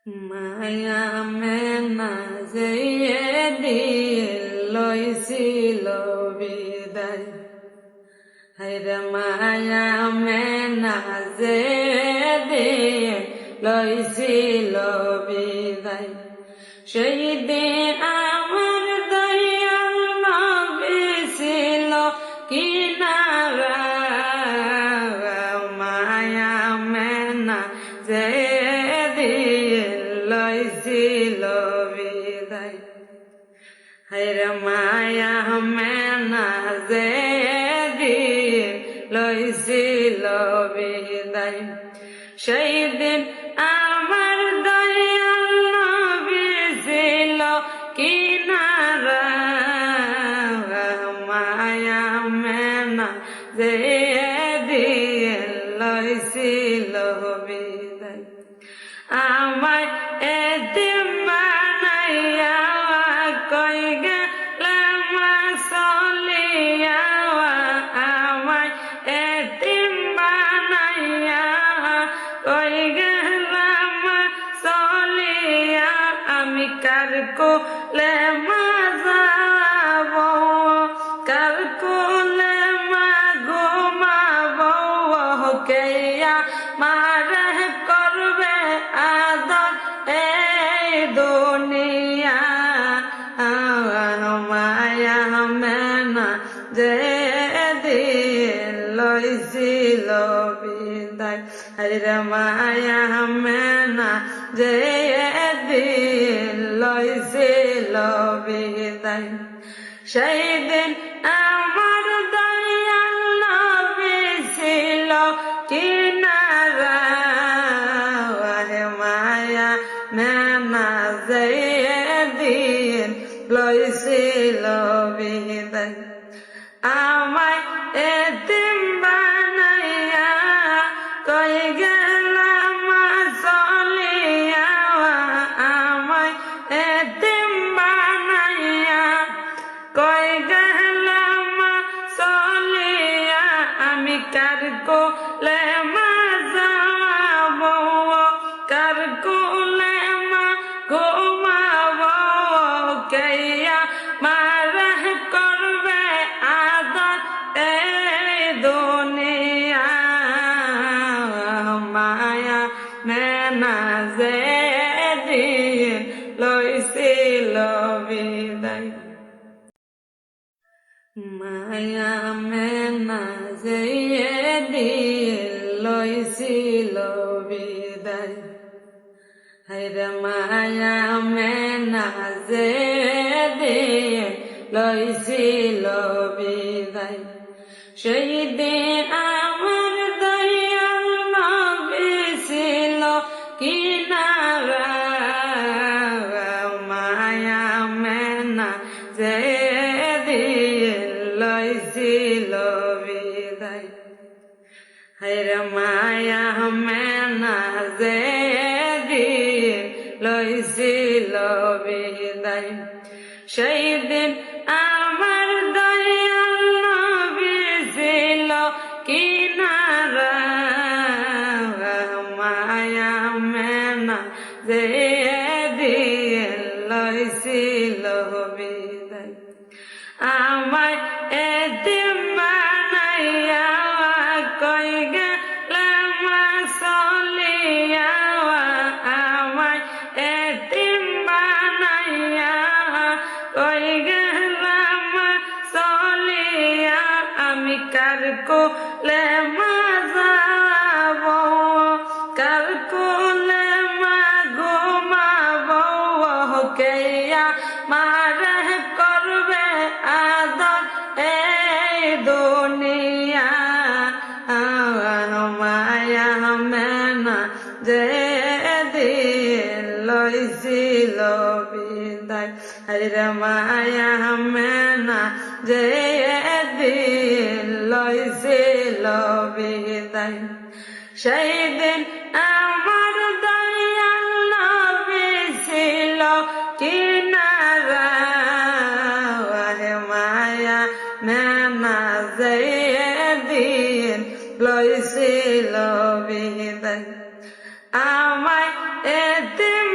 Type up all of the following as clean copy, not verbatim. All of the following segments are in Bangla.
মায়া মেনা যে দিল লইছিল বিদায়, হায়রে মায়া মেনা যে দিল লইছিল বিদায়, সেই দিন আমার দয়াল নবী ছিল কিনারা। মায়া মেনা যে লইছিল বিদায়, হায়রে মায়া মেনা যে দিন লইছিল বিদায়, সেই দিন আমার দয়াল নবী ছিল কিনারা। মায়া মেনা যে দিন লইছিল বিদায়, আমায় এতিম বানাইয়া কই গেলাম চলিয়া। আমায় এতিম বানাইয়া কই গেলাম চলিয়া, আমি কার কোলে মা যাব, কার কোলে মা ঘুমাবো, কেয়া মারে করবে আদর এই দুনিয়া। মায়া মেনা যে দিন লইছিল বিদায়, হায়রে মায়া মেনা যে দিন লইছিল বিদায়, সেই দিন আমার দয়াল নবী ছিল কিনারা। মায়া মেনা যে দিন লইছিল বিদায়, আমায় এতিম বানাইয়া কই গেলাম চলিয়া। আমায় এতিম বানাইয়া কই গেলাম চলিয়া, আমি কার কোলে মা যাব, কার কোলে মা ঘুমাবো, কেয়া মারে করবে আদর এই দুনিয়া। মায়া মেনা যে দিন লইছিল বিদায়, মায়া মেনা যে দিন লইছিল বিদায়, হায়রে মায়া মেনা যে দিন লইছিল বিদায়, সেই দিন আমার দয়াল নবী ছিল কিনারা। মায়া মেনা যে দিন লইছিল বিদায়, হায়রে মায়া মেনা যে দিন লইছিল বিদায়, সেই দিন আমার দয়াল নবী ছিল কিনারা। মায়া মেনা যে দিন লইছিল বিদায়, আমায় এতিম বানাইয়া কই গেলাম চলিয়া। আমায় এতিম বানাইয়া কই গেলাম চলিয়া, আমি কার কোলে মা যাব, কার কোলে মা ঘুমাবো, কেয়া মারে করবে আদর এই দুনিয়া। মায়া মেনা যে দিন লইছিল বিদায়, হায়রে মায়া মেনা যে দিন লইছিল বিদায়, সেই দিন আমার দয়াল নবী ছিল কিনারা। মায়া মেনা যে দিন লইছিল বিদায়, আমায় এতিম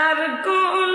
আর কোন